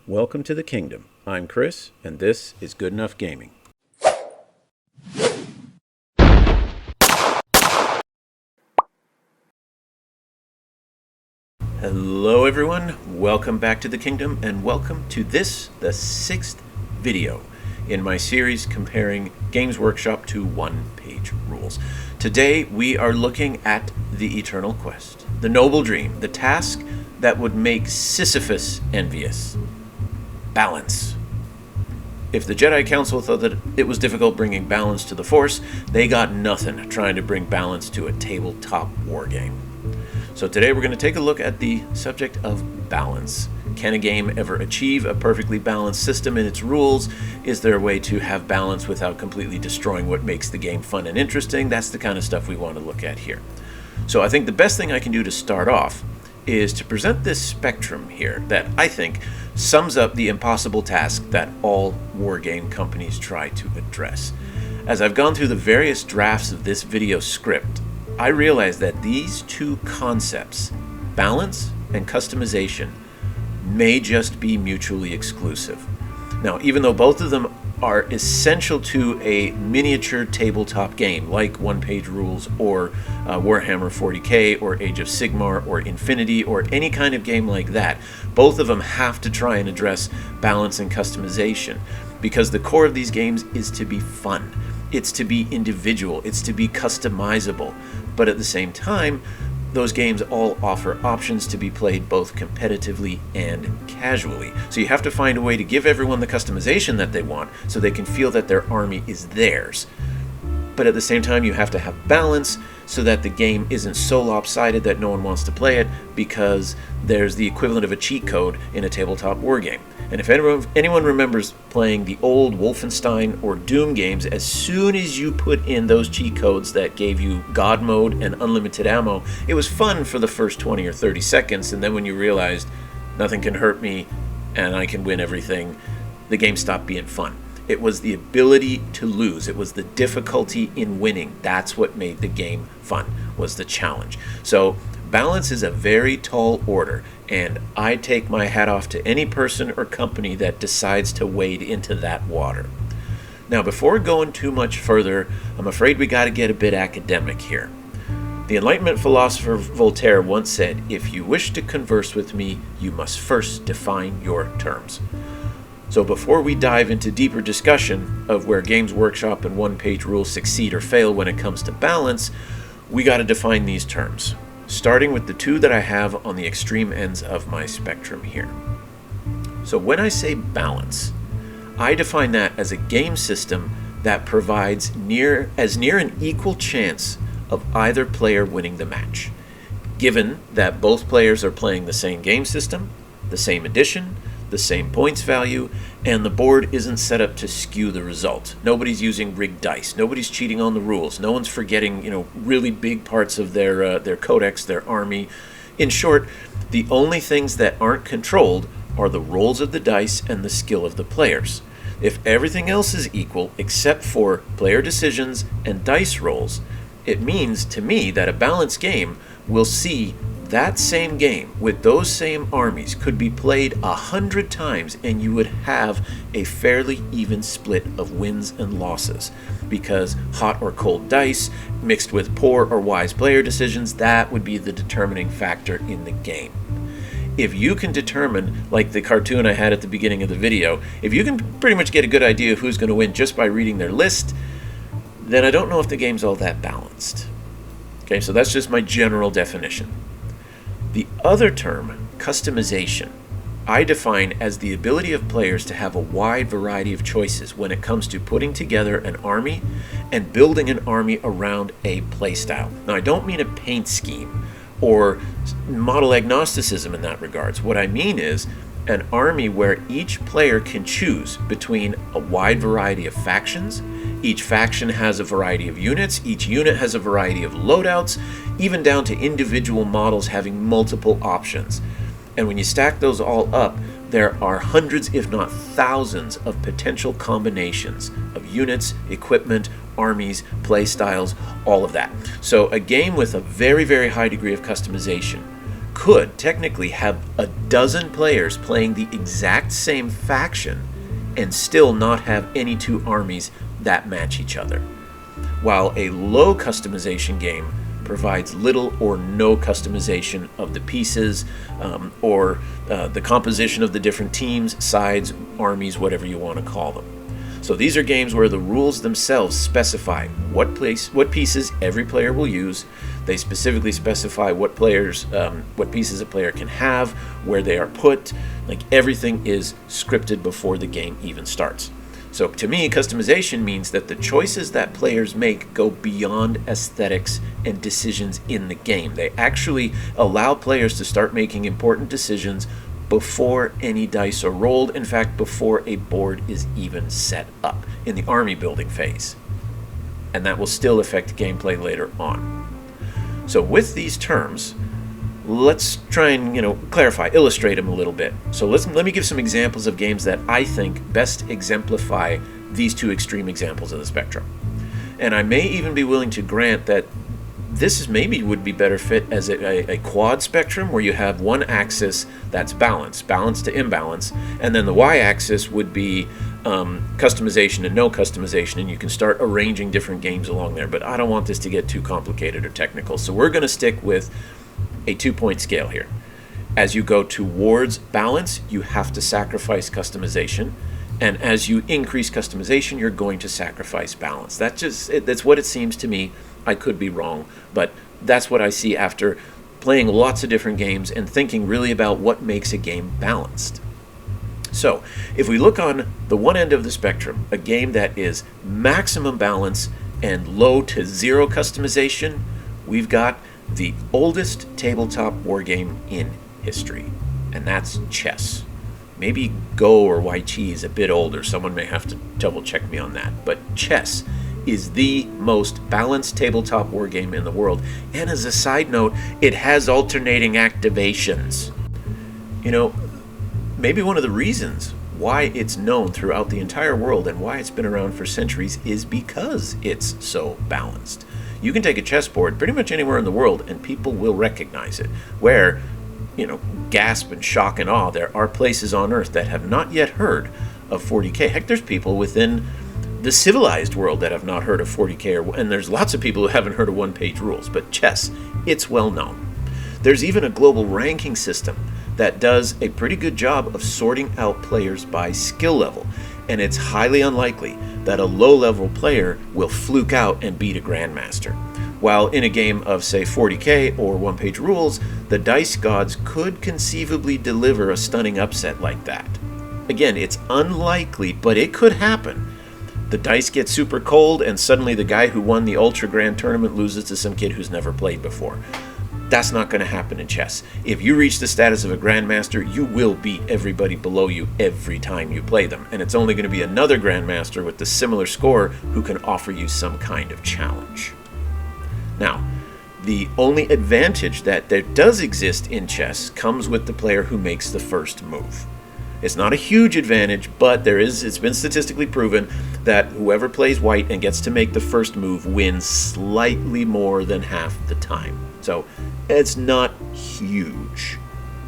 Welcome to the kingdom. I'm Chris, and this is Good Enough Gaming. Hello everyone, welcome back to the kingdom, and welcome to this, the sixth video in my series comparing Games Workshop to one-page rules. Today we are looking at the eternal quest, the noble dream, the task that would make Sisyphus envious. Balance. If the Jedi Council thought that it was difficult bringing balance to the Force, they got nothing trying to bring balance to a tabletop wargame. So today we're going to take a look at the subject of balance. Can a game ever achieve a perfectly balanced system in its rules? Is there a way to have balance without completely destroying what makes the game fun and interesting? That's the kind of stuff we want to look at here. So I think the best thing I can do to start off is to present this spectrum here that I think sums up the impossible task that all wargame companies try to address. As I've gone through the various drafts of this video script, I realize that these two concepts, balance and customization, may just be mutually exclusive. Now, even though both of them are essential to a miniature tabletop game like One Page Rules or Warhammer 40k or Age of Sigmar or Infinity or any kind of game like that, both of them have to try and address balance and customization because the core of these games is to be fun. It's to be individual, it's to be customizable, but at the same time, those games all offer options to be played both competitively and casually. So you have to find a way to give everyone the customization that they want so they can feel that their army is theirs. But at the same time, you have to have balance so that the game isn't so lopsided that no one wants to play it because there's the equivalent of a cheat code in a tabletop wargame. And if anyone remembers playing the old Wolfenstein or Doom games, as soon as you put in those cheat codes that gave you God mode and unlimited ammo, it was fun for the first 20 or 30 seconds, and then when you realized nothing can hurt me and I can win everything, the game stopped being fun. It was the ability to lose. It was the difficulty in winning. That's what made the game fun, was the challenge. So balance is a very tall order, and I take my hat off to any person or company that decides to wade into that water. Now, before going too much further, I'm afraid we got to get a bit academic here. The Enlightenment philosopher Voltaire once said, "If you wish to converse with me, you must first define your terms." So before we dive into deeper discussion of where Games Workshop and one-page rules succeed or fail when it comes to balance, we got to define these terms, starting with the two that I have on the extreme ends of my spectrum here. So when I say balance, I define that as a game system that provides as near an equal chance of either player winning the match, given that both players are playing the same game system, the same edition, the same points value, and the board isn't set up to skew the result. Nobody's using rigged dice. Nobody's cheating on the rules. No one's forgetting, really big parts of their codex, their army. In short, the only things that aren't controlled are the rolls of the dice and the skill of the players. If everything else is equal except for player decisions and dice rolls, it means to me that a balanced game will see that same game with those same armies could be played 100 times and you would have a fairly even split of wins and losses, because hot or cold dice mixed with poor or wise player decisions, that would be the determining factor in the game. If you can determine, like the cartoon I had at the beginning of the video, if you can pretty much get a good idea of who's going to win just by reading their list, then I don't know if the game's all that balanced. Okay, so that's just my general definition. The other term, customization, I define as the ability of players to have a wide variety of choices when it comes to putting together an army and building an army around a playstyle. Now, I don't mean a paint scheme or model agnosticism in that regards. What I mean is an army where each player can choose between a wide variety of factions. Each faction has a variety of units, each unit has a variety of loadouts, even down to individual models having multiple options. And when you stack those all up, there are hundreds, if not thousands, of potential combinations of units, equipment, armies, play styles, all of that. So a game with a very, very high degree of customization could technically have a dozen players playing the exact same faction and still not have any two armies that match each other, while a low customization game provides little or no customization of the pieces or the composition of the different teams, sides, armies, whatever you want to call them. So these are games where the rules themselves specify what pieces every player will use. They specifically specify what pieces a player can have, where they are put. Like, everything is scripted before the game even starts. So to me, customization means that the choices that players make go beyond aesthetics and decisions in the game. They actually allow players to start making important decisions before any dice are rolled, in fact, before a board is even set up in the army building phase. And that will still affect gameplay later on. So with these terms, let's try and clarify, illustrate them a little bit. So let me give some examples of games that I think best exemplify these two extreme examples of the spectrum. And I may even be willing to grant that this maybe would be better fit as a quad spectrum, where you have one axis that's balance to imbalance, and then the y-axis would be customization and no customization, and you can start arranging different games along there. But I don't want this to get too complicated or technical, so we're going to stick with a 2-point scale here. As you go towards balance, you have to sacrifice customization, and as you increase customization, you're going to sacrifice balance. That's what it seems to me. I could be wrong, but that's what I see after playing lots of different games and thinking really about what makes a game balanced. So, if we look on the one end of the spectrum, a game that is maximum balance and low to zero customization, we've got the oldest tabletop wargame in history, and that's chess. Maybe Go or Weiqi is a bit older. Someone may have to double check me on that, but chess is the most balanced tabletop wargame in the world. And as a side note, it has alternating activations. Maybe one of the reasons why it's known throughout the entire world and why it's been around for centuries is because it's so balanced. You can take a chessboard pretty much anywhere in the world and people will recognize it. Where, gasp and shock and awe, there are places on Earth that have not yet heard of 40K. Heck, there's people within the civilized world that have not heard of 40K, and there's lots of people who haven't heard of one-page rules, but chess, it's well known. There's even a global ranking system that does a pretty good job of sorting out players by skill level, and it's highly unlikely that a low-level player will fluke out and beat a grandmaster. While in a game of, say, 40K or one-page rules, the dice gods could conceivably deliver a stunning upset like that. Again, it's unlikely, but it could happen. The dice get super cold, and suddenly the guy who won the Ultra Grand Tournament loses to some kid who's never played before. That's not going to happen in chess. If you reach the status of a Grandmaster, you will beat everybody below you every time you play them. And it's only going to be another Grandmaster with the similar score who can offer you some kind of challenge. Now, the only advantage that there does exist in chess comes with the player who makes the first move. It's not a huge advantage, but it's been statistically proven that whoever plays white and gets to make the first move wins slightly more than half the time. So it's not huge,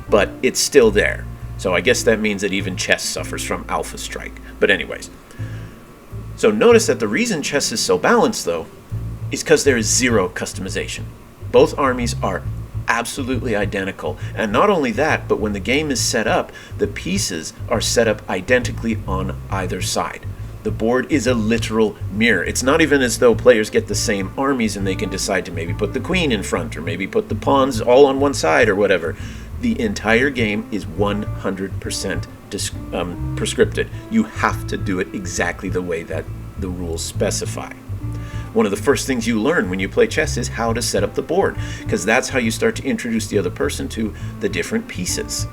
but it's still there. So I guess that means that even chess suffers from alpha strike. But anyways, so notice that the reason chess is so balanced, though, is because there is zero customization. Both armies are absolutely identical, and not only that, but when the game is set up, the pieces are set up identically on either side. The board is a literal mirror. It's not even as though players get the same armies and they can decide to maybe put the queen in front or maybe put the pawns all on one side or whatever. The entire game is 100% prescripted. You have to do it exactly the way that the rules specify. One of the first things you learn when you play chess is how to set up the board, because that's how you start to introduce the other person to the different pieces.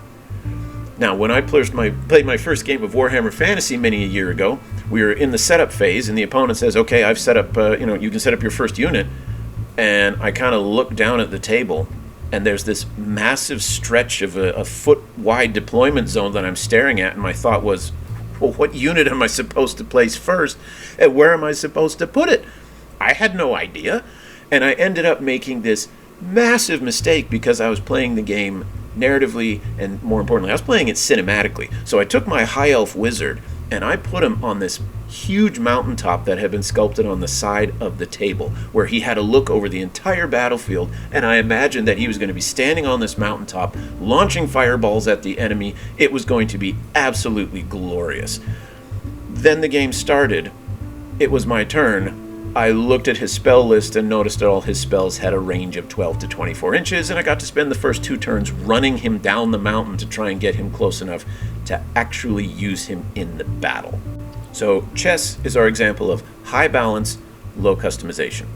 Now, when I played my first game of Warhammer Fantasy many a year ago, we were in the setup phase, and the opponent says, okay, I've set up, you can set up your first unit. And I kind of look down at the table, and there's this massive stretch of a foot-wide deployment zone that I'm staring at, and my thought was, well, what unit am I supposed to place first, and where am I supposed to put it? I had no idea, and I ended up making this Massive mistake, because I was playing the game narratively, and more importantly, I was playing it cinematically. So I took my high elf wizard and I put him on this huge mountaintop that had been sculpted on the side of the table, where he had a look over the entire battlefield, and I imagined that he was going to be standing on this mountaintop launching fireballs at the enemy. It was going to be absolutely glorious. Then the game started. It was my turn. I looked at his spell list and noticed that all his spells had a range of 12 to 24 inches, and I got to spend the first 2 turns running him down the mountain to try and get him close enough to actually use him in the battle. So chess is our example of high balance, low customization.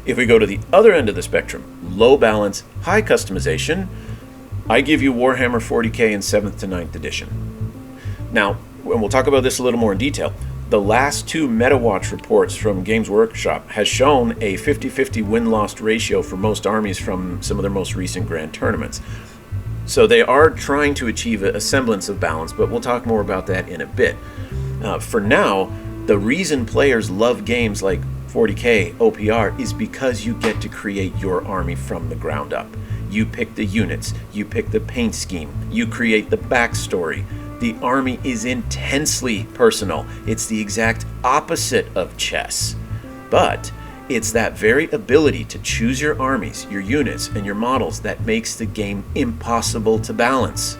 If we go to the other end of the spectrum, low balance, high customization, I give you Warhammer 40k in 7th to 9th edition. Now, and we'll talk about this a little more in detail, the last 2 MetaWatch reports from Games Workshop has shown a 50-50 win-loss ratio for most armies from some of their most recent grand tournaments. So they are trying to achieve a semblance of balance, but we'll talk more about that in a bit. For now, the reason players love games like 40k OPR is because you get to create your army from the ground up. You pick the units, you pick the paint scheme, you create the backstory. The army is intensely personal. It's the exact opposite of chess. But it's that very ability to choose your armies, your units, and your models that makes the game impossible to balance.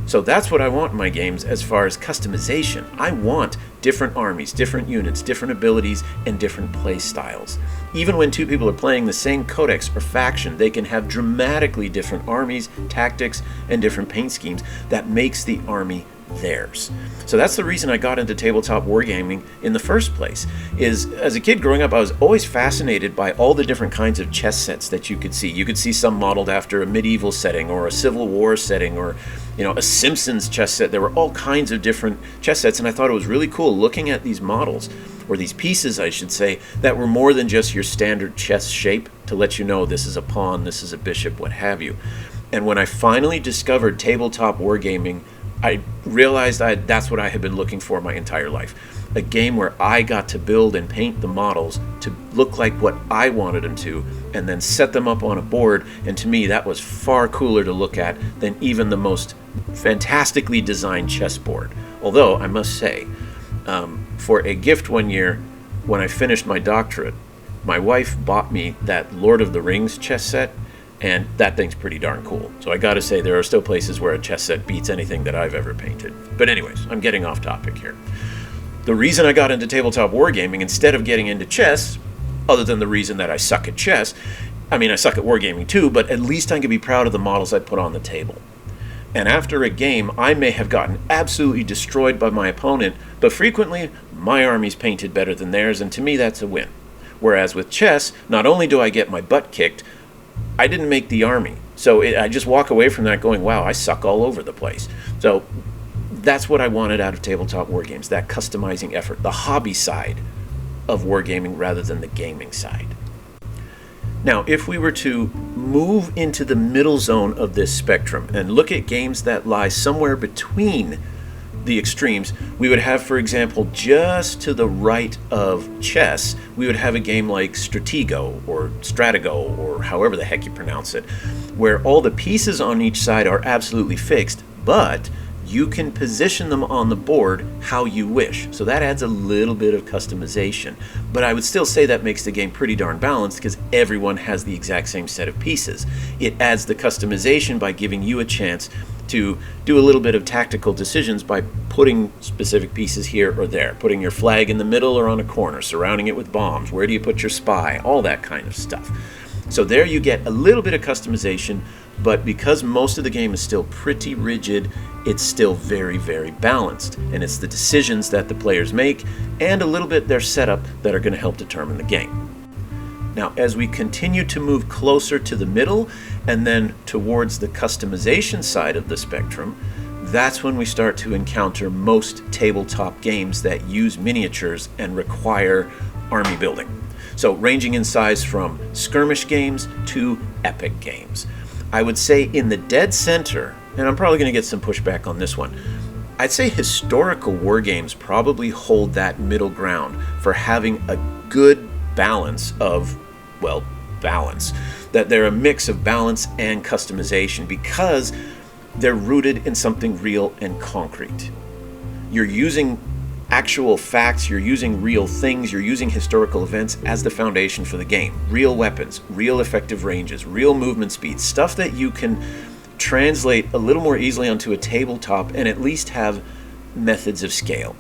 So that's what I want in my games as far as customization. I want different armies, different units, different abilities, and different play styles. Even when 2 people are playing the same codex or faction, they can have dramatically different armies, tactics, and different paint schemes that makes the army theirs. So that's the reason I got into tabletop wargaming in the first place. Is as a kid growing up, I was always fascinated by all the different kinds of chess sets that you could see. You could see some modeled after a medieval setting or a Civil War setting, or a Simpsons chess set. There were all kinds of different chess sets, and I thought it was really cool looking at these models, or these pieces I should say, that were more than just your standard chess shape to let you know this is a pawn, this is a bishop, what have you. And when I finally discovered tabletop wargaming, I realized that's what I had been looking for my entire life. A game where I got to build and paint the models to look like what I wanted them to, and then set them up on a board, and to me that was far cooler to look at than even the most fantastically designed chessboard. Although, I must say, for a gift one year, when I finished my doctorate, my wife bought me that Lord of the Rings chess set, and that thing's pretty darn cool. So I gotta say, there are still places where a chess set beats anything that I've ever painted. But anyways, I'm getting off topic here. The reason I got into tabletop wargaming instead of getting into chess, other than the reason that I suck at chess, I suck at wargaming too, but at least I can be proud of the models I put on the table. And after a game, I may have gotten absolutely destroyed by my opponent, but frequently, my army's painted better than theirs, and to me that's a win. Whereas with chess, not only do I get my butt kicked, I didn't make the army. So I just walk away from that going, wow, I suck all over the place. So that's what I wanted out of tabletop wargames, that customizing effort, the hobby side of wargaming rather than the gaming side. Now, if we were to move into the middle zone of this spectrum and look at games that lie somewhere between the extremes, we would have, for example, just to the right of chess, we would have a game like Stratego or Stratego, or however the heck you pronounce it, where all the pieces on each side are absolutely fixed, but you can position them on the board how you wish. So that adds a little bit of customization. But I would still say that makes the game pretty darn balanced because everyone has the exact same set of pieces. It adds the customization by giving you a chance to do a little bit of tactical decisions by putting specific pieces here or there, putting your flag in the middle or on a corner, surrounding it with bombs, where do you put your spy, all that kind of stuff. So there you get a little bit of customization, but because most of the game is still pretty rigid, it's still very, very balanced. And it's the decisions that the players make and a little bit their setup that are going to help determine the game. Now, as we continue to move closer to the middle and then towards the customization side of the spectrum, that's when we start to encounter most tabletop games that use miniatures and require army building. So ranging in size from skirmish games to epic games. I would say in the dead center, and I'm probably going to get some pushback on this one, I'd say historical war games probably hold that middle ground for having a good balance of, well, balance. that they're a mix of balance and customization because they're rooted in something real and concrete. You're using actual facts, you're using real things, you're using historical events as the foundation for the game. Real weapons, real effective ranges, real movement speeds, stuff that you can translate a little more easily onto a tabletop and at least have methods of scale.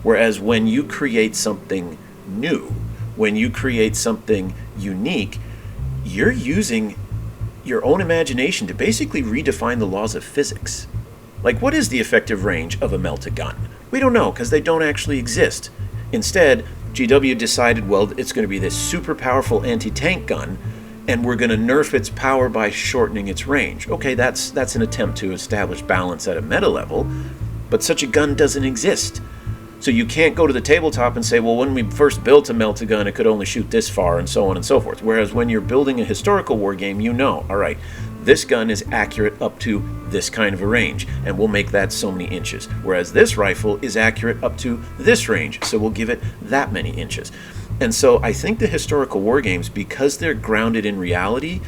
Whereas when you create something new, when you create something unique, you're using your own imagination to basically redefine the laws of physics. Like, what is the effective range of a melt-a-gun? We don't know because they don't actually exist. Instead, GW decided, well, it's going to be this super powerful anti-tank gun, and we're going to nerf its power by shortening its range. Okay, that's an attempt to establish balance at a meta level, but such a gun doesn't exist. So you can't go to the tabletop and say, well, when we first built a melt-a-gun, it could only shoot this far, and so on and so forth. Whereas when you're building a historical war game, you know, all right, this gun is accurate up to this kind of a range, and we'll make that so many inches. Whereas this rifle is accurate up to this range, so we'll give it that many inches. And so I think the historical war games, because they're grounded in reality,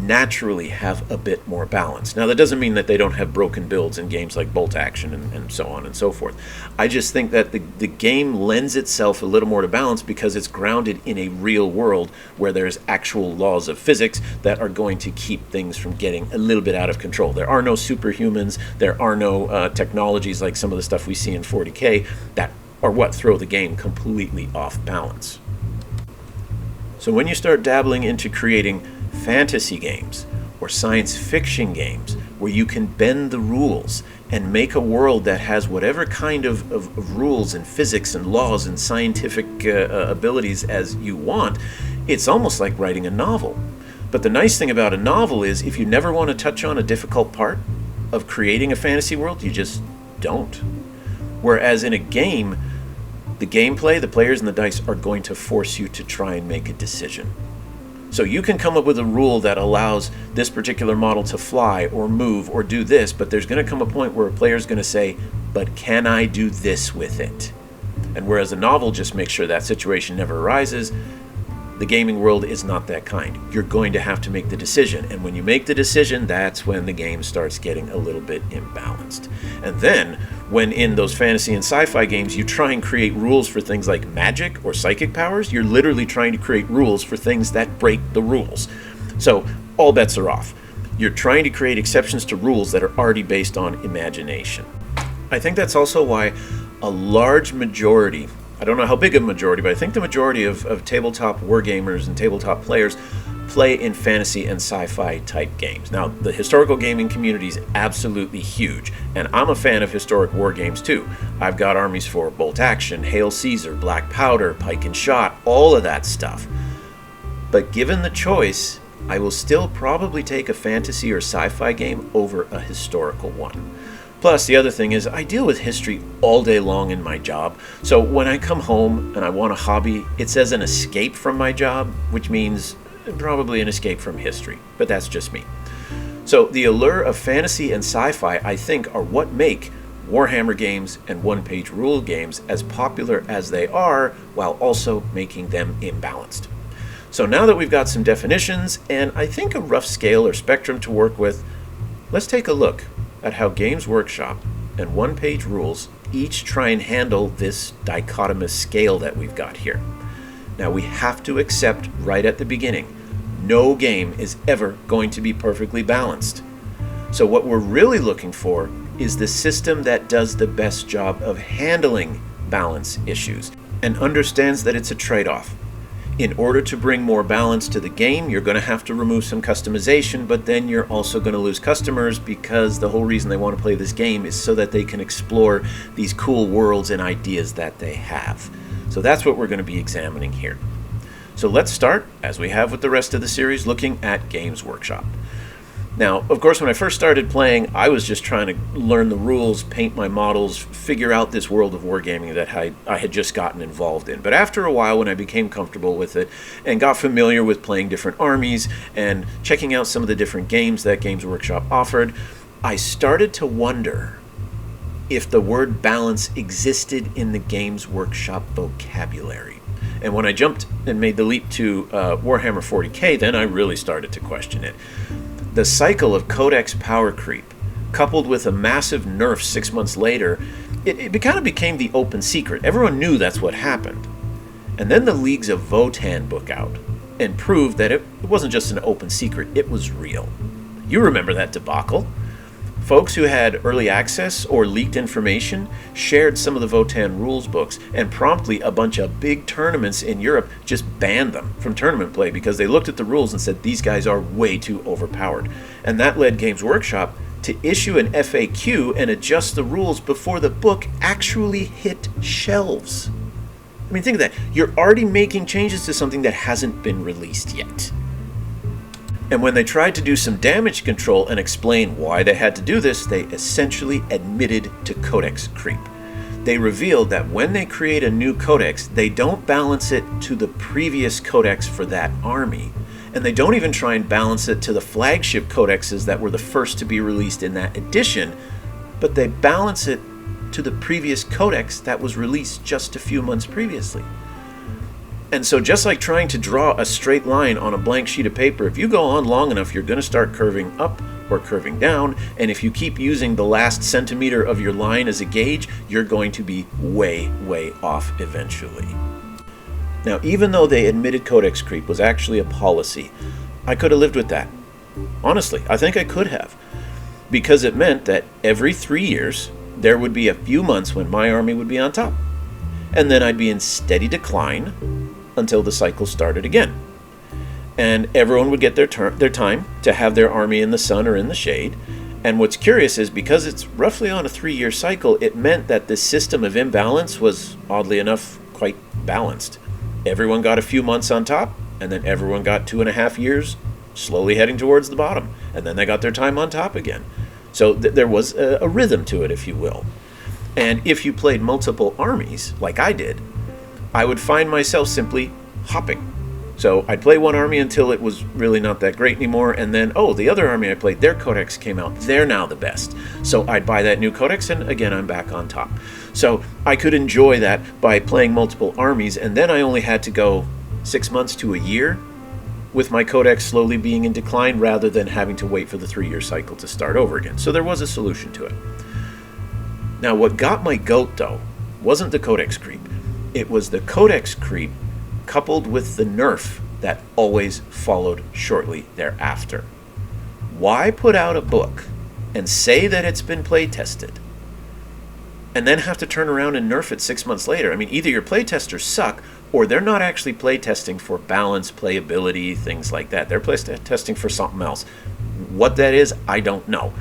naturally have a bit more balance. Now, that doesn't mean that they don't have broken builds in games like Bolt Action and so on and so forth. I just think that the game lends itself a little more to balance because it's grounded in a real world where there's actual laws of physics that are going to keep things from getting a little bit out of control. There are no superhumans, there are no technologies like some of the stuff we see in 40K that are what throw the game completely off balance. So when you start dabbling into creating fantasy games or science fiction games where you can bend the rules and make a world that has whatever kind of rules and physics and laws and scientific abilities as you want, it's almost like writing a novel. But the nice thing about a novel is if you never want to touch on a difficult part of creating a fantasy world, you just don't. Whereas in a game, the gameplay, the players and the dice are going to force you to try and make a decision. So you can come up with a rule that allows this particular model to fly or move or do this, but there's going to come a point where a player's going to say, but can I do this with it? And whereas a novel just makes sure that situation never arises, the gaming world is not that kind. You're going to have to make the decision, and when you make the decision, that's when the game starts getting a little bit imbalanced. And then, when in those fantasy and sci-fi games you try and create rules for things like magic or psychic powers, you're literally trying to create rules for things that break the rules. So, all bets are off. You're trying to create exceptions to rules that are already based on imagination. I think that's also why a large majority, I don't know how big a majority, but I think the majority of tabletop wargamers and tabletop players play in fantasy and sci-fi type games. Now, the historical gaming community is absolutely huge, and I'm a fan of historic war games too. I've got armies for Bolt Action, Hail Caesar, Black Powder, Pike and Shot, all of that stuff. But given the choice, I will still probably take a fantasy or sci-fi game over a historical one. Plus, the other thing is I deal with history all day long in my job, so when I come home and I want a hobby, it's as an escape from my job, which means probably an escape from history, but that's just me. So the allure of fantasy and sci-fi, I think, are what make Warhammer games and one-page rule games as popular as they are, while also making them imbalanced. So now that we've got some definitions and I think a rough scale or spectrum to work with, let's take a look at how Games Workshop and one-page rules each try and handle this dichotomous scale that we've got here. Now we have to accept right at the beginning, no game is ever going to be perfectly balanced. So what we're really looking for is the system that does the best job of handling balance issues and understands that it's a trade-off. In order to bring more balance to the game, you're going to have to remove some customization, but then you're also going to lose customers because the whole reason they want to play this game is so that they can explore these cool worlds and ideas that they have. So that's what we're going to be examining here. So let's start, as we have with the rest of the series, looking at Games Workshop. Now, of course, when I first started playing, I was just trying to learn the rules, paint my models, figure out this world of wargaming that I had just gotten involved in. But after a while, when I became comfortable with it and got familiar with playing different armies and checking out some of the different games that Games Workshop offered, I started to wonder if the word balance existed in the Games Workshop vocabulary. And when I jumped and made the leap to Warhammer 40k, then I really started to question it. The cycle of codex power creep, coupled with a massive nerf 6 months later, it kind of became the open secret. Everyone knew that's what happened. And then the Leagues of Votann book out and proved that it wasn't just an open secret, it was real. You remember that debacle. Folks who had early access or leaked information shared some of the Votann rules books, and promptly a bunch of big tournaments in Europe just banned them from tournament play because they looked at the rules and said these guys are way too overpowered. And that led Games Workshop to issue an FAQ and adjust the rules before the book actually hit shelves. I mean, think of that. You're already making changes to something that hasn't been released yet. And when they tried to do some damage control and explain why they had to do this, they essentially admitted to codex creep. They revealed that when they create a new codex, they don't balance it to the previous codex for that army. And they don't even try and balance it to the flagship codexes that were the first to be released in that edition, but they balance it to the previous codex that was released just a few months previously. And so just like trying to draw a straight line on a blank sheet of paper, if you go on long enough, you're going to start curving up or curving down. And if you keep using the last centimeter of your line as a gauge, you're going to be way, way off eventually. Now, even though they admitted codex creep was actually a policy, I could have lived with that. Honestly, I think I could have. Because it meant that every 3 years, there would be a few months when my army would be on top. And then I'd be in steady decline until the cycle started again. And everyone would get their time to have their army in the sun or in the shade. And what's curious is because it's roughly on a 3-year cycle, it meant that the system of imbalance was, oddly enough, quite balanced. Everyone got a few months on top, and then everyone got 2.5 years slowly heading towards the bottom. And then they got their time on top again. So there was a rhythm to it, if you will. And if you played multiple armies, like I did, I would find myself simply hopping. So I'd play one army until it was really not that great anymore, and then, the other army I played, their codex came out. They're now the best. So I'd buy that new codex, and again, I'm back on top. So I could enjoy that by playing multiple armies, and then I only had to go 6 months to a year with my codex slowly being in decline rather than having to wait for the 3-year cycle to start over again. So there was a solution to it. Now, what got my goat, though, wasn't the codex creep. It was the codex creep coupled with the nerf that always followed shortly thereafter. Why put out a book and say that it's been play tested and then have to turn around and nerf it 6 months later? I mean, either your play testers suck or they're not actually play testing for balance, playability, things like that. They're play testing for something else. What that is, I don't know.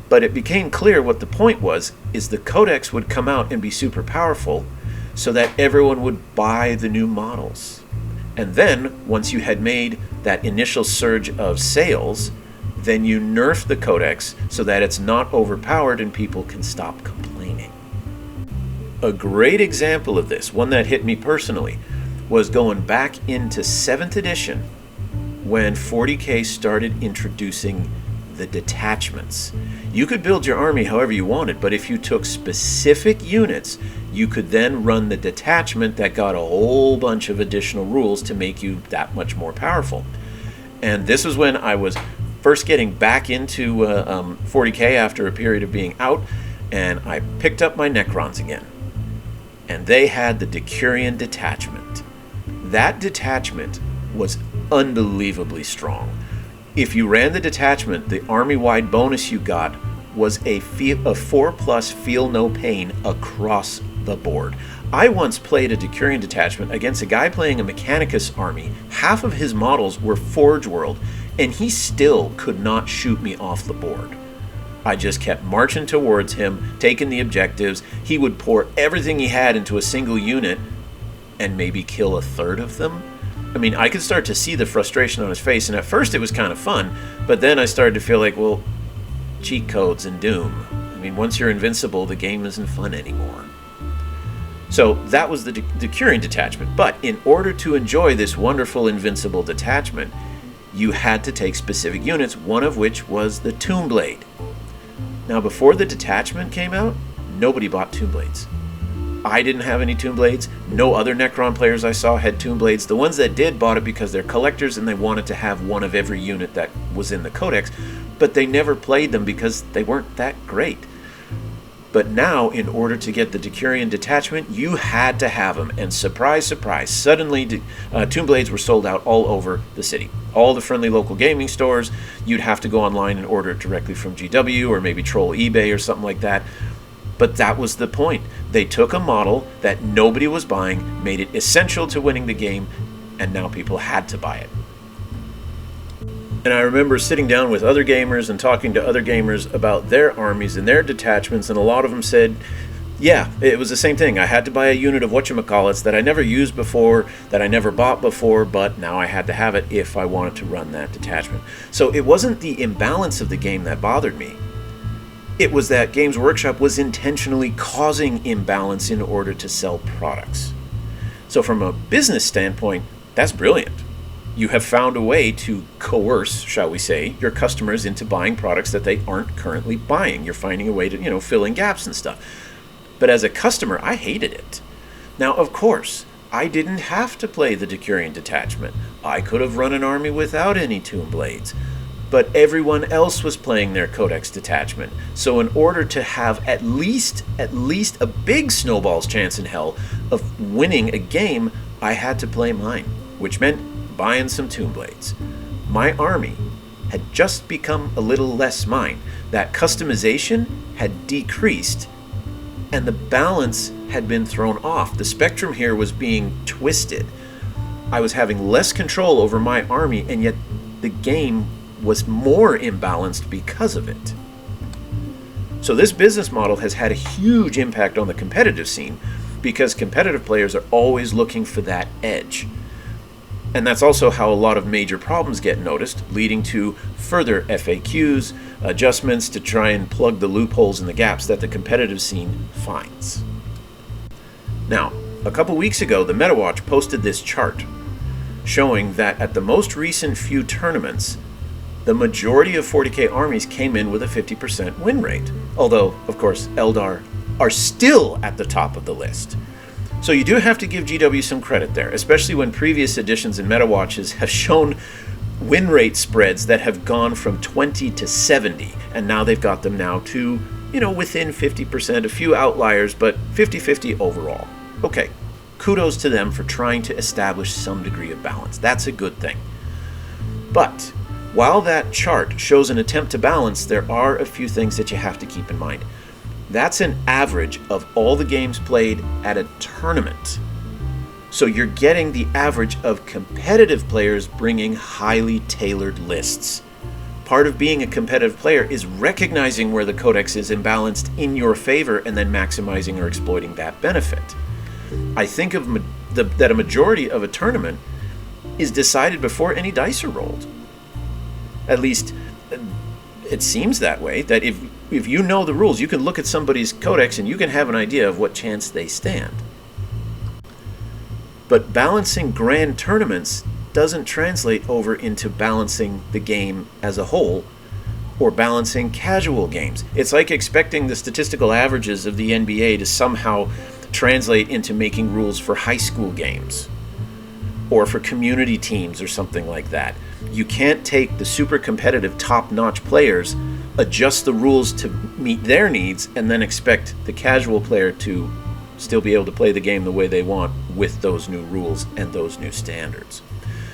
But it became clear what the point was, is the codex would come out and be super powerful so that everyone would buy the new models. And then, once you had made that initial surge of sales, then you nerf the codex so that it's not overpowered and people can stop complaining. A great example of this, one that hit me personally, was going back into 7th edition when 40k started introducing the detachments. You could build your army however you wanted, but if you took specific units, you could then run the detachment that got a whole bunch of additional rules to make you that much more powerful. And this was when I was first getting back into 40k after a period of being out, and I picked up my Necrons again. And they had the Decurion detachment. That detachment was unbelievably strong. If you ran the detachment, the army-wide bonus you got was a 4+ feel no pain across the board. I once played a Decurion detachment against a guy playing a Mechanicus army. Half of his models were Forge World, and he still could not shoot me off the board. I just kept marching towards him, taking the objectives. He would pour everything he had into a single unit and maybe kill a third of them. I mean, I could start to see the frustration on his face, and at first it was kind of fun, but then I started to feel like, well, cheat codes and Doom. I mean, once you're invincible, the game isn't fun anymore. So that was the Decurion detachment, but in order to enjoy this wonderful invincible detachment, you had to take specific units, one of which was the Tomb Blade. Now, before the detachment came out, nobody bought Tomb Blades. I didn't have any Tomb Blades. No other Necron players I saw had Tomb Blades. The ones that did bought it because they're collectors and they wanted to have one of every unit that was in the codex, but they never played them because they weren't that great. But now, in order to get the Decurion detachment, you had to have them. And surprise, surprise, suddenly Tomb Blades were sold out all over the city. All the friendly local gaming stores, you'd have to go online and order it directly from GW or maybe troll eBay or something like that. But that was the point. They took a model that nobody was buying, made it essential to winning the game, and now people had to buy it. And I remember sitting down with other gamers and talking to other gamers about their armies and their detachments, and a lot of them said, yeah, it was the same thing. I had to buy a unit of whatchamacallits that I never used before, that I never bought before, but now I had to have it if I wanted to run that detachment. So it wasn't the imbalance of the game that bothered me. It was that Games Workshop was intentionally causing imbalance in order to sell products. So from a business standpoint, that's brilliant. You have found a way to coerce, shall we say, your customers into buying products that they aren't currently buying. You're finding a way to, fill in gaps and stuff. But as a customer, I hated it. Now, of course, I didn't have to play the Decurion detachment. I could have run an army without any Tomb Blades. But everyone else was playing their Codex detachment. So in order to have at least a big snowball's chance in hell of winning a game, I had to play mine, which meant buying some Tomb Blades. My army had just become a little less mine. That customization had decreased, and the balance had been thrown off. The spectrum here was being twisted. I was having less control over my army, and yet the game was more imbalanced because of it. So this business model has had a huge impact on the competitive scene because competitive players are always looking for that edge. And that's also how a lot of major problems get noticed, leading to further FAQs, adjustments to try and plug the loopholes and the gaps that the competitive scene finds. Now, a couple weeks ago, the MetaWatch posted this chart showing that at the most recent few tournaments, the majority of 40k armies came in with a 50% win rate. Although, of course, Eldar are still at the top of the list. So you do have to give GW some credit there, especially when previous editions and MetaWatches have shown win rate spreads that have gone from 20 to 70, and now they've got them now to, within 50%, a few outliers, but 50-50 overall. Okay, kudos to them for trying to establish some degree of balance. That's a good thing. But while that chart shows an attempt to balance, there are a few things that you have to keep in mind. That's an average of all the games played at a tournament. So you're getting the average of competitive players bringing highly tailored lists. Part of being a competitive player is recognizing where the codex is imbalanced in your favor and then maximizing or exploiting that benefit. I think that a majority of a tournament is decided before any dice are rolled. At least it seems that way, that if you know the rules, you can look at somebody's codex and you can have an idea of what chance they stand. But balancing grand tournaments doesn't translate over into balancing the game as a whole or balancing casual games. It's like expecting the statistical averages of the NBA to somehow translate into making rules for high school games or for community teams or something like that. You can't take the super competitive top-notch players, adjust the rules to meet their needs, and then expect the casual player to still be able to play the game the way they want with those new rules and those new standards.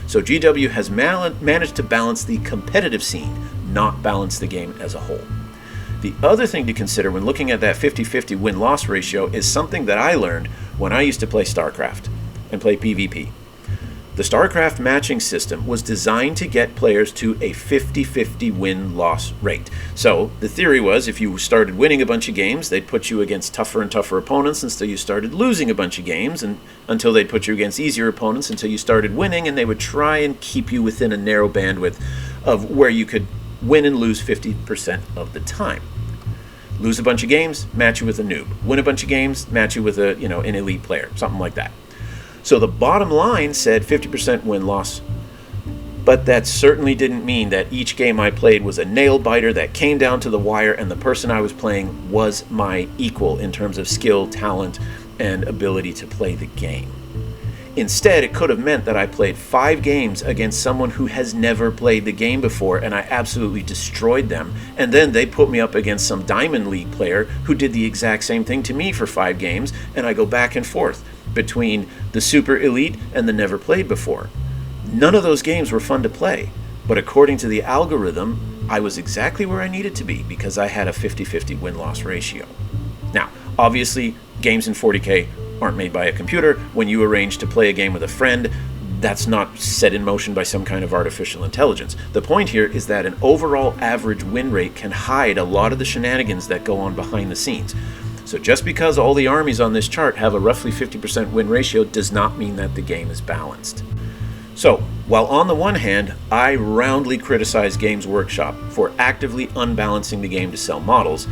So GW has managed to balance the competitive scene, not balance the game as a whole. The other thing to consider when looking at that 50-50 win-loss ratio is something that I learned when I used to play StarCraft and play PvP. The StarCraft matching system was designed to get players to a 50-50 win-loss rate. So the theory was if you started winning a bunch of games, they'd put you against tougher and tougher opponents until you started losing a bunch of games, and until they'd put you against easier opponents until you started winning, and they would try and keep you within a narrow bandwidth of where you could win and lose 50% of the time. Lose a bunch of games, match you with a noob. Win a bunch of games, match you with an elite player, something like that. So the bottom line said 50% win-loss, but that certainly didn't mean that each game I played was a nail-biter that came down to the wire and the person I was playing was my equal in terms of skill, talent, and ability to play the game. Instead, it could have meant that I played 5 games against someone who has never played the game before, and I absolutely destroyed them. And then they put me up against some Diamond League player who did the exact same thing to me for 5 games, and I go back and forth between the super elite and the never played before. None of those games were fun to play, but according to the algorithm, I was exactly where I needed to be because I had a 50-50 win-loss ratio. Now, obviously, games in 40K aren't made by a computer. When you arrange to play a game with a friend, that's not set in motion by some kind of artificial intelligence. The point here is that an overall average win rate can hide a lot of the shenanigans that go on behind the scenes. So just because all the armies on this chart have a roughly 50% win ratio does not mean that the game is balanced. So, while on the one hand, I roundly criticize Games Workshop for actively unbalancing the game to sell models,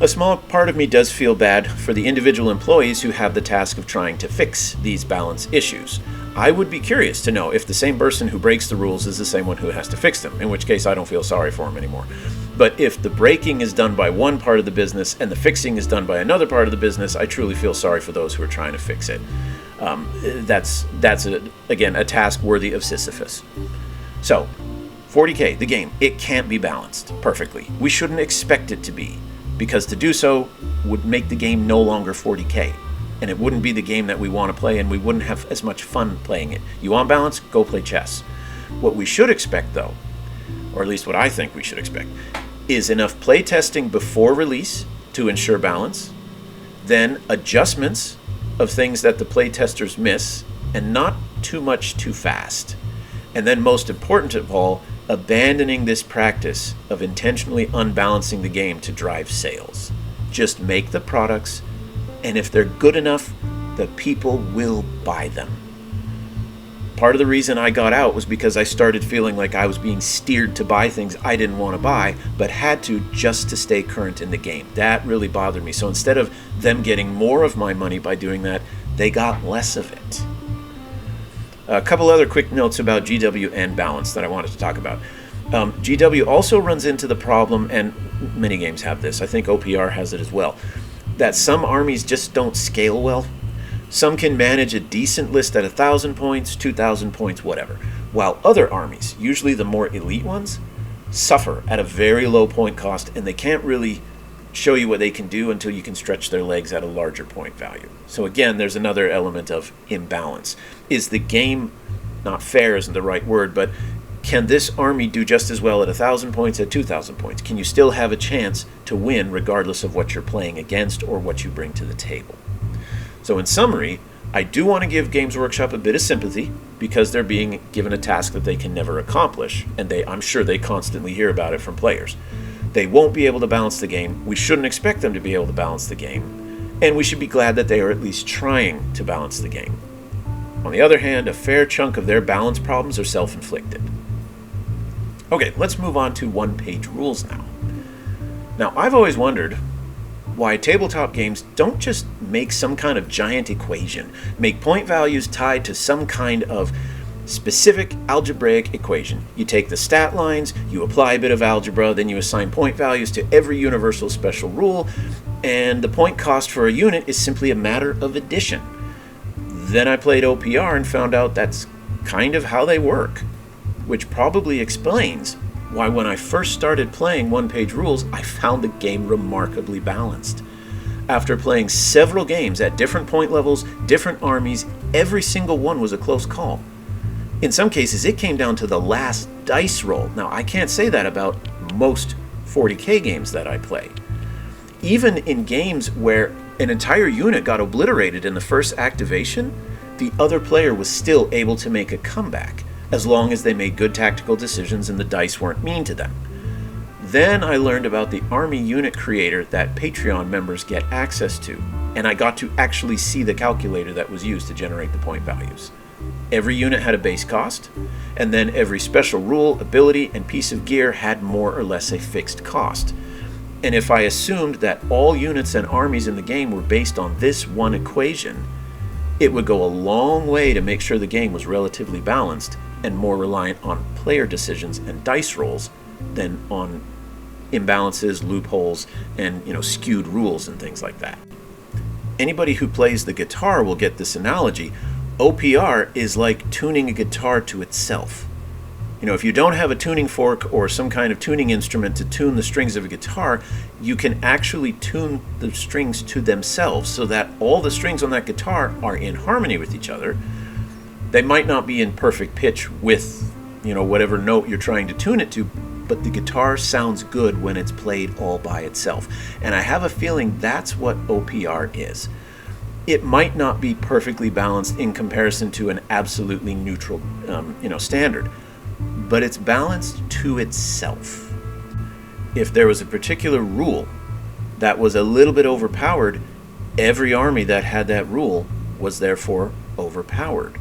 a small part of me does feel bad for the individual employees who have the task of trying to fix these balance issues. I would be curious to know if the same person who breaks the rules is the same one who has to fix them, in which case I don't feel sorry for them anymore. But if the breaking is done by one part of the business and the fixing is done by another part of the business, I truly feel sorry for those who are trying to fix it. That's again, a task worthy of Sisyphus. So, 40K, the game, it can't be balanced perfectly. We shouldn't expect it to be, because to do so would make the game no longer 40K, and it wouldn't be the game that we want to play, and we wouldn't have as much fun playing it. You want balance? Go play chess. What we should expect, though, or at least what I think we should expect, is enough play testing before release to ensure balance, then adjustments of things that the play testers miss, and not too much too fast. And then most important of all, abandoning this practice of intentionally unbalancing the game to drive sales. Just make the products, and if they're good enough, the people will buy them. Part of the reason I got out was because I started feeling like I was being steered to buy things I didn't want to buy, but had to just to stay current in the game. That really bothered me. So instead of them getting more of my money by doing that, they got less of it. A couple other quick notes about GW and balance that I wanted to talk about. GW also runs into the problem, and many games have this, I think OPR has it as well, that some armies just don't scale well. Some can manage a decent list at 1,000 points, 2,000 points, whatever, while other armies, usually the more elite ones, suffer at a very low point cost, and they can't really show you what they can do until you can stretch their legs at a larger point value. So again, there's another element of imbalance. Is the game, not fair isn't the right word, but can this army do just as well at 1,000 points at 2,000 points? Can you still have a chance to win regardless of what you're playing against or what you bring to the table? So in summary, I do want to give Games Workshop a bit of sympathy because they're being given a task that they can never accomplish, and I'm sure they constantly hear about it from players. They won't be able to balance the game. We shouldn't expect them to be able to balance the game, and we should be glad that they are at least trying to balance the game. On the other hand, a fair chunk of their balance problems are self-inflicted. Okay, let's move on to one-page rules now. Now, I've always wondered why tabletop games don't just make some kind of giant equation, make point values tied to some kind of specific algebraic equation. You take the stat lines, you apply a bit of algebra, then you assign point values to every universal special rule, and the point cost for a unit is simply a matter of addition. Then I played OPR and found out that's kind of how they work, which probably explains why when I first started playing one-page rules, I found the game remarkably balanced. After playing several games at different point levels, different armies, every single one was a close call. In some cases, it came down to the last dice roll. Now, I can't say that about most 40K games that I play. Even in games where an entire unit got obliterated in the first activation, the other player was still able to make a comeback, as long as they made good tactical decisions and the dice weren't mean to them. Then I learned about the Army Unit Creator that Patreon members get access to, and I got to actually see the calculator that was used to generate the point values. Every unit had a base cost, and then every special rule, ability, and piece of gear had more or less a fixed cost. And if I assumed that all units and armies in the game were based on this one equation, it would go a long way to make sure the game was relatively balanced and more reliant on player decisions and dice rolls than on imbalances, loopholes, and skewed rules and things like that. anybody who plays the guitar will get this analogy. OPR is like tuning a guitar to itself. You know, if you don't have a tuning fork or some kind of tuning instrument to tune the strings of a guitar, you can actually tune the strings to themselves so that all the strings on that guitar are in harmony with each other. They might not be in perfect pitch with, you know, whatever note you're trying to tune it to, but the guitar sounds good when it's played all by itself. And I have a feeling that's what OPR is. It might not be perfectly balanced in comparison to an absolutely neutral, standard, but it's balanced to itself. If there was a particular rule that was a little bit overpowered, every army that had that rule was therefore overpowered.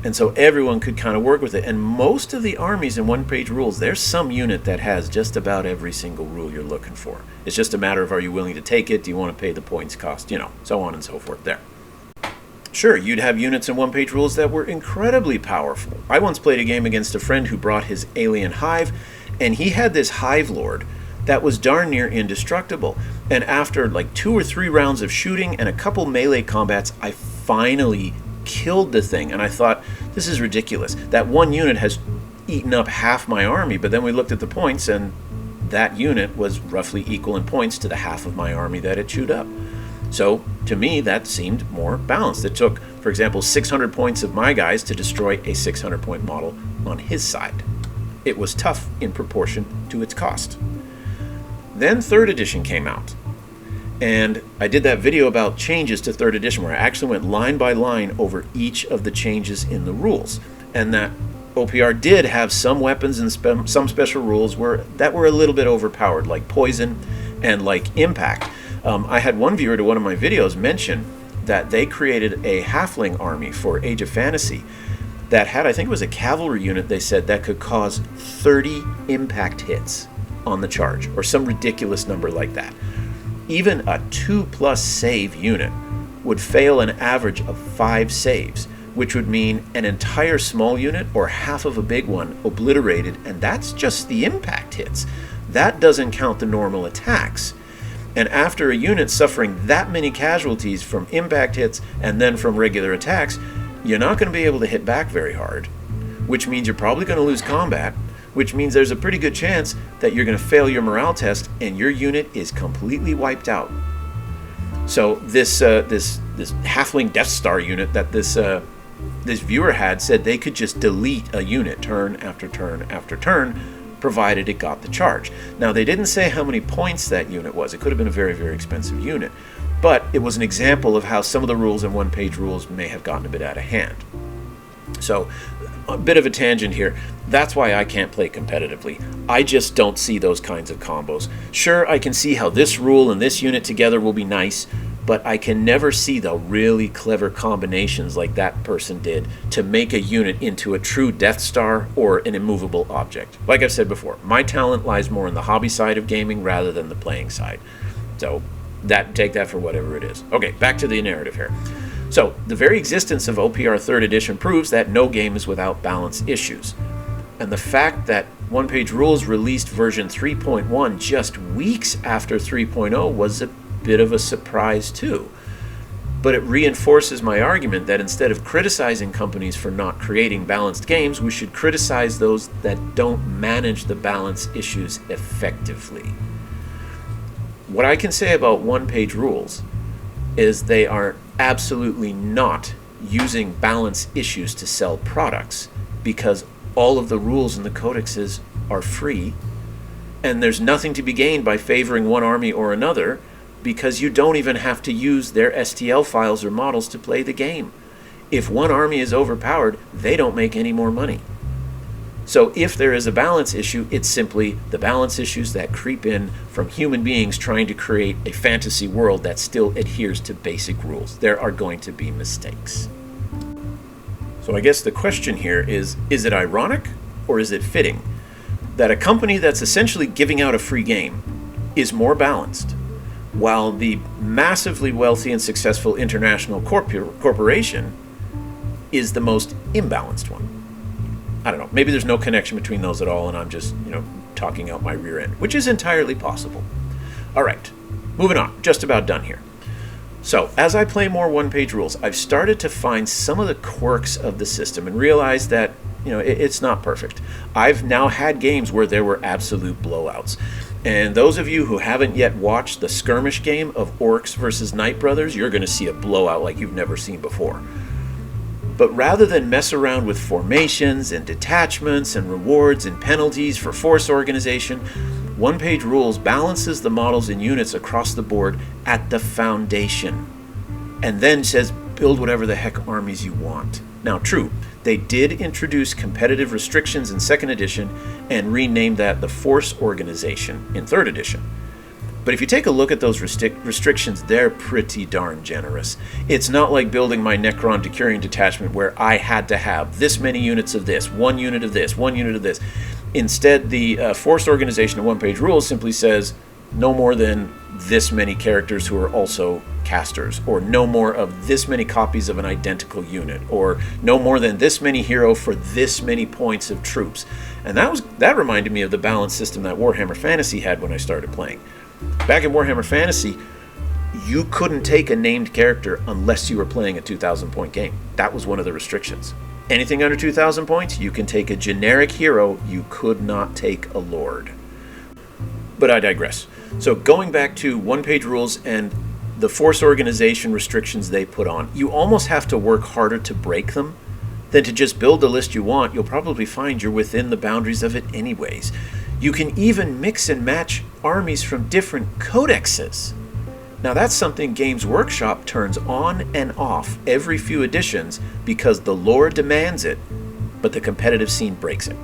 And so everyone could kind of work with it. And most of the armies in one-page rules, there's some unit that has just about every single rule you're looking for. It's just a matter of, are you willing to take it? Do you want to pay the points cost? You know, so on and so forth there. Sure, you'd have units in one-page rules that were incredibly powerful. I once played a game against a friend who brought his alien hive, and he had this hive lord that was darn near indestructible. And after like 2 or 3 rounds of shooting and a couple melee combats, I finally killed the thing. And I thought, this is ridiculous. That one unit has eaten up half my army, but then we looked at the points, and that unit was roughly equal in points to the half of my army that it chewed up. So, to me, that seemed more balanced. It took, for example, 600 points of my guys to destroy a 600-point model on his side. It was tough in proportion to its cost. Then 3rd edition came out. And I did that video about changes to 3rd edition where I actually went line by line over each of the changes in the rules. And that OPR did have some weapons and some special rules that were a little bit overpowered, like poison and like impact. I had one viewer to one of my videos mention that they created a halfling army for Age of Fantasy that had, I think it was a cavalry unit, they said, that could cause 30 impact hits on the charge, or some ridiculous number like that. Even a 2+ save unit would fail an average of 5 saves, which would mean an entire small unit or half of a big one obliterated, and that's just the impact hits. That doesn't count the normal attacks. And after a unit suffering that many casualties from impact hits and then from regular attacks, you're not going to be able to hit back very hard, which means you're probably going to lose combat, which means there's a pretty good chance that you're going to fail your morale test and your unit is completely wiped out. So this halfling Death Star unit that this viewer had said they could just delete a unit turn after turn after turn, provided it got the charge. Now, they didn't say how many points that unit was. It could have been a very, very expensive unit. But it was an example of how some of the rules in one-page rules may have gotten a bit out of hand. So, a bit of a tangent here. That's why I can't play competitively. I just don't see those kinds of combos. Sure, I can see how this rule and this unit together will be nice, but I can never see the really clever combinations like that person did to make a unit into a true Death Star or an immovable object. Like I've said before, my talent lies more in the hobby side of gaming rather than the playing side. So take that for whatever it is. Okay, back to the narrative here. So the very existence of OPR 3rd edition proves that no game is without balance issues. And the fact that One-Page Rules released version 3.1 just weeks after 3.0 was a bit of a surprise too. But it reinforces my argument that instead of criticizing companies for not creating balanced games, we should criticize those that don't manage the balance issues effectively. What I can say about one-page rules is they are absolutely not using balance issues to sell products, because all of the rules in the codexes are free, and there's nothing to be gained by favoring one army or another, because you don't even have to use their STL files or models to play the game. If one army is overpowered, they don't make any more money. So if there is a balance issue, it's simply the balance issues that creep in from human beings trying to create a fantasy world that still adheres to basic rules. There are going to be mistakes. So I guess the question here is it ironic or is it fitting that a company that's essentially giving out a free game is more balanced, while the massively wealthy and successful international corporation is the most imbalanced one? I don't know. Maybe there's no connection between those at all, and I'm just, talking out my rear end, which is entirely possible. All right, moving on. Just about done here. So, as I play more one-page rules, I've started to find some of the quirks of the system and realize that, it's not perfect. I've now had games where there were absolute blowouts. And those of you who haven't yet watched the skirmish game of Orcs versus Knight Brothers, you're going to see a blowout like you've never seen before. But rather than mess around with formations and detachments and rewards and penalties for force organization, one-page rules balances the models and units across the board at the foundation, and then says build whatever the heck armies you want. Now, true, they did introduce competitive restrictions in 2nd edition and renamed that the Force Organization in 3rd edition. But if you take a look at those restrictions, they're pretty darn generous. It's not like building my Necron Decurion detachment where I had to have this many units of this, 1 unit of this, 1 unit of this. Instead, the Force Organization of one-page rules simply says no more than this many characters who are also casters, or no more of this many copies of an identical unit, or no more than this many hero for this many points of troops. And that reminded me of the balance system that Warhammer Fantasy had when I started playing. Back in Warhammer Fantasy, you couldn't take a named character unless you were playing a 2,000 point game. That was one of the restrictions. Anything under 2,000 points, you can take a generic hero. You could not take a lord. But I digress. So going back to one-page rules and the force organization restrictions they put on, you almost have to work harder to break them than to just build the list you want. You'll probably find you're within the boundaries of it anyways. You can even mix and match armies from different codexes. Now that's something Games Workshop turns on and off every few editions because the lore demands it, but the competitive scene breaks it.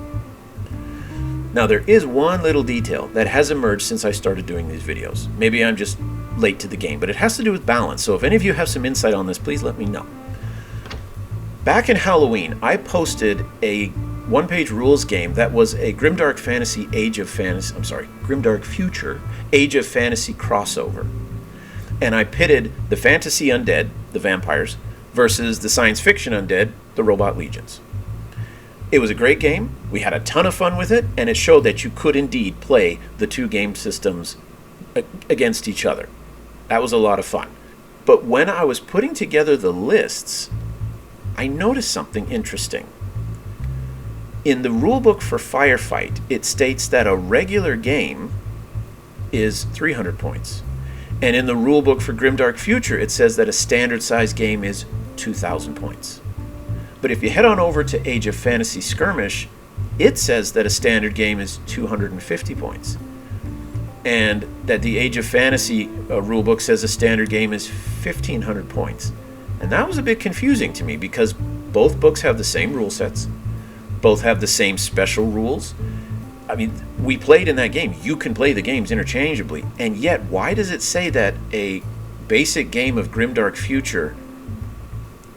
Now there is one little detail that has emerged since I started doing these videos. Maybe I'm just late to the game, but it has to do with balance. So if any of you have some insight on this, please let me know. Back in Halloween, I posted a one-page rules game that was a Grimdark Future Age of Fantasy crossover. And I pitted the fantasy undead, the vampires, versus the science fiction undead, the robot legions. It was a great game, we had a ton of fun with it, and it showed that you could indeed play the two game systems against each other. That was a lot of fun. But when I was putting together the lists, I noticed something interesting. In the rulebook for Firefight, it states that a regular game is 300 points. And in the rulebook for Grimdark Future, it says that a standard size game is 2,000 points. But if you head on over to Age of Fantasy Skirmish, it says that a standard game is 250 points. And that the Age of Fantasy rulebook says a standard game is 1,500 points. And that was a bit confusing to me because both books have the same rule sets, both have the same special rules. I mean, we played in that game. You can play the games interchangeably. And yet, why does it say that a basic game of Grimdark Future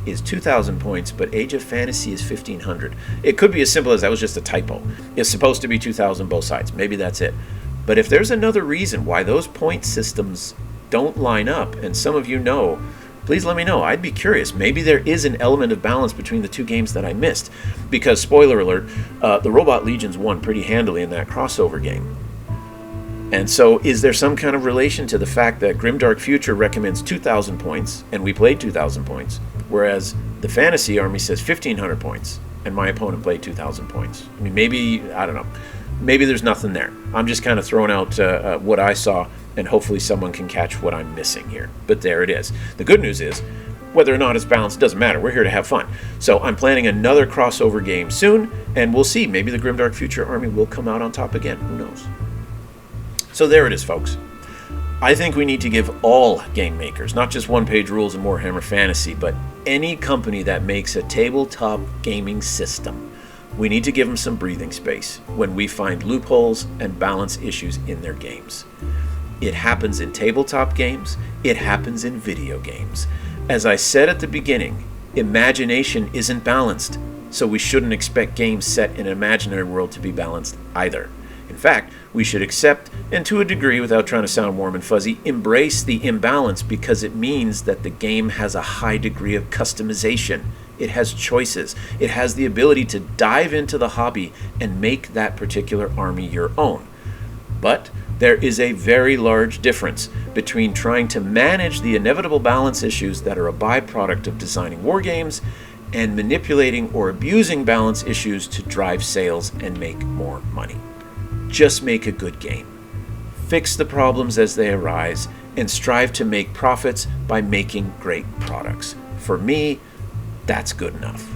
is 2,000 points, but Age of Fantasy is 1,500? It could be as simple as that was just a typo. It's supposed to be 2,000 both sides. Maybe that's it. But if there's another reason why those point systems don't line up, and some of you know, please let me know. I'd be curious. Maybe there is an element of balance between the two games that I missed. Because, spoiler alert, the Robot Legions won pretty handily in that crossover game. And so, is there some kind of relation to the fact that Grimdark Future recommends 2,000 points, and we played 2,000 points, whereas the Fantasy Army says 1,500 points, and my opponent played 2,000 points? I mean, maybe, I don't know. Maybe there's nothing there. I'm just kind of throwing out what I saw, and hopefully someone can catch what I'm missing here. But there it is. The good news is, whether or not it's balanced doesn't matter. We're here to have fun. So I'm planning another crossover game soon, and we'll see. Maybe the Grimdark Future Army will come out on top again. Who knows? So there it is, folks. I think we need to give all game makers, not just one-page rules and Warhammer Fantasy, but any company that makes a tabletop gaming system, we need to give them some breathing space when we find loopholes and balance issues in their games. It happens in tabletop games. It happens in video games. As I said at the beginning, imagination isn't balanced, so we shouldn't expect games set in an imaginary world to be balanced either. In fact, we should accept, and to a degree, without trying to sound warm and fuzzy, embrace the imbalance because it means that the game has a high degree of customization. It has choices. It has the ability to dive into the hobby and make that particular army your own. But There is a very large difference between trying to manage the inevitable balance issues that are a byproduct of designing wargames and manipulating or abusing balance issues to drive sales and make more money. Just make a good game. Fix the problems as they arise and strive to make profits by making great products. For me, that's good enough.